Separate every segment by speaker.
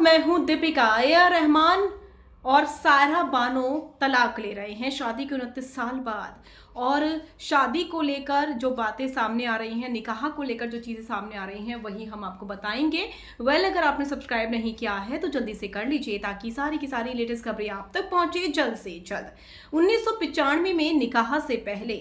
Speaker 1: मैं हूं दीपिका। ए.आर. रहमान और सायरा बानो तलाक ले रहे हैं शादी के 29 साल बाद। और शादी को लेकर जो बातें सामने आ रही हैं, निकाह को लेकर जो चीज़ें सामने आ रही हैं, वही हम आपको बताएंगे। अगर आपने सब्सक्राइब नहीं किया है तो जल्दी से कर लीजिए ताकि सारी की सारी लेटेस्ट खबरें आप तक पहुंचे जल्द से जल्द। 1995 में निकाह से पहले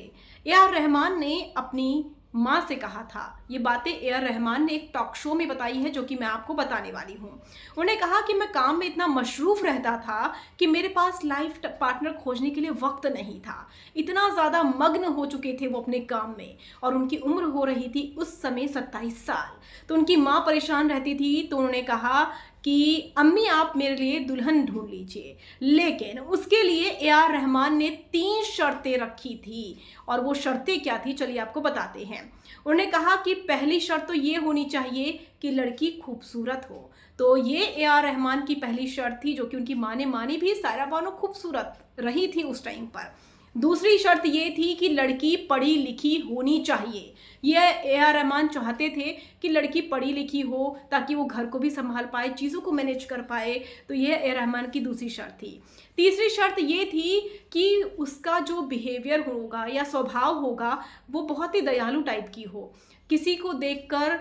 Speaker 1: ए.आर. रहमान ने अपनी माँ से कहा था। ये बातें ए.आर. रहमान ने एक टॉक शो में बताई है, जो कि मैं आपको बताने वाली हूँ। उन्होंने कहा कि मैं काम में इतना मशरूफ रहता था कि मेरे पास लाइफ पार्टनर खोजने के लिए वक्त नहीं था। इतना ज़्यादा मग्न हो चुके थे वो अपने काम में, और उनकी उम्र हो रही थी उस समय 27 साल। तो उनकी माँ परेशान रहती थी, तो उन्होंने कहा कि अम्मी आप मेरे लिए दुल्हन ढूंढ लीजिए। लेकिन उसके लिए ए.आर. रहमान ने 3 शर्तें रखी थी, और वो शर्तें क्या थी चलिए आपको बताते हैं। उन्होंने कहा कि पहली शर्त तो ये होनी चाहिए कि लड़की खूबसूरत हो। तो ये ए.आर. रहमान की पहली शर्त थी, जो कि उनकी माँ ने मानी भी। सायरा बानो खूबसूरत रही थी उस टाइम पर। दूसरी शर्त ये थी कि लड़की पढ़ी लिखी होनी चाहिए। यह ए.आर. रहमान चाहते थे कि लड़की पढ़ी लिखी हो ताकि वो घर को भी संभाल पाए, चीज़ों को मैनेज कर पाए। तो यह ए.आर. रहमान की दूसरी शर्त थी। तीसरी शर्त ये थी कि उसका जो बिहेवियर होगा या स्वभाव होगा वो बहुत ही दयालु टाइप की हो। किसी को देखकर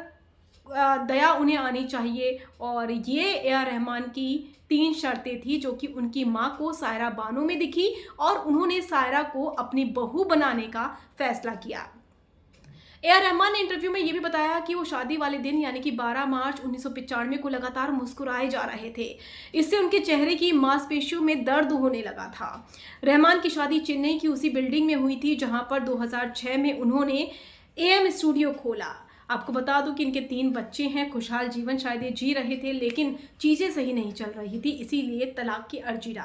Speaker 1: दया उन्हें आनी चाहिए। और ये ए.आर. रहमान की 3 शर्तें थी, जो कि उनकी माँ को सायरा बानो में दिखी, और उन्होंने सायरा को अपनी बहू बनाने का फैसला किया। ए.आर. रहमान ने इंटरव्यू में ये भी बताया कि वो शादी वाले दिन यानी कि 12 मार्च 1995 को लगातार मुस्कुराए जा रहे थे। इससे उनके चेहरे की मांसपेशियों में दर्द होने लगा था। रहमान की शादी चेन्नई की उसी बिल्डिंग में हुई थी जहां पर 2006 में उन्होंने AM स्टूडियो खोला। आपको बता दूं कि इनके 3 बच्चे हैं। खुशहाल जीवन शायद ये जी रहे थे, लेकिन चीज़ें सही नहीं चल रही थी, इसीलिए तलाक की अर्जी डाली।